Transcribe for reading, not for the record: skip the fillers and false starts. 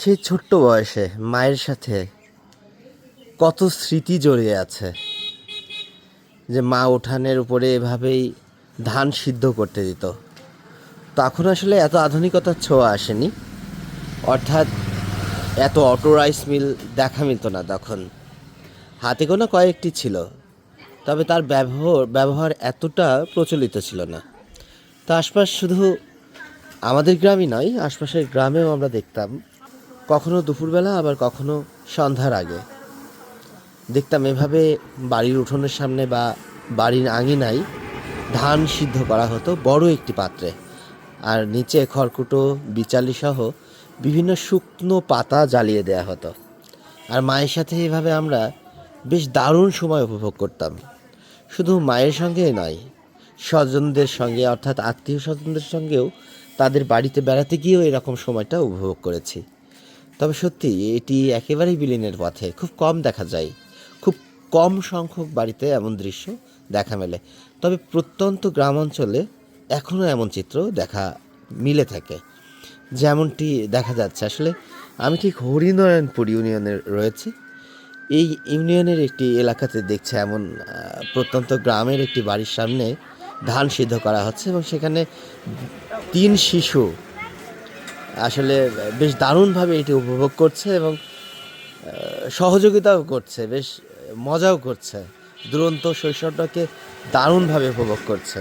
সেই ছোট্ট বয়সে মায়ের সাথে কত স্মৃতি জড়িয়ে আছে, যে মা উঠানের উপরে এভাবেই ধান সিদ্ধ করতে দিত। তখন আসলে এত আধুনিকতার ছোঁয়া আসেনি, অর্থাৎ এত অটো রাইস মিল দেখা মিলত না তখন। হাতে গোনা কয়েকটি ছিল, তবে তার ব্যবহার এতটা প্রচলিত ছিল না। তো আশপাশ শুধু আমাদের গ্রামই নয়, আশপাশের গ্রামেও আমরা দেখতাম কখনো দুপুরবেলা আবার কখনো সন্ধ্যার আগে দেখতাম এভাবে বাড়ির উঠোনের সামনে বা বাড়ির আঙিনায় ধান সিদ্ধ করা হতো বড় একটি পাত্রে, আর নিচে খড়কুটো বিচালি সহ বিভিন্ন শুকনো পাতা জ্বালিয়ে দেওয়া হতো। আর মায়ের সাথে এভাবে আমরা বেশ দারুণ সময় উপভোগ করতাম। শুধু মায়ের সঙ্গেই নয়, স্বজনদের সঙ্গে অর্থাৎ আত্মীয় স্বজনদের সঙ্গেও তাদের বাড়িতে বেড়াতে গিয়েও এরকম সময়টা উপভোগ করেছি। তবে সত্যি এটি একেবারেই বিলীনের পথে, খুব কম দেখা যায়। খুব কম সংখ্যক বাড়িতে এমন দৃশ্য দেখা মেলে। তবে প্রত্যন্ত গ্রাম অঞ্চলে এখনও এমন চিত্র দেখা মিলে থাকে, যেমনটি দেখা যাচ্ছে। আসলে আমি ঠিক হরিনারায়ণপুর ইউনিয়নের রয়েছে। এই ইউনিয়নের একটি এলাকাতে দেখছে এমন প্রত্যন্ত গ্রামের একটি বাড়ির সামনে ধান সিদ্ধ করা হচ্ছে, এবং সেখানে 3 শিশু আসলে বেশ দারুণভাবে এটি উপভোগ করছে এবং সহযোগিতাও করছে, বেশ মজাও করছে, দুরন্ত শৈশবটাকে দারুণভাবে উপভোগ করছে।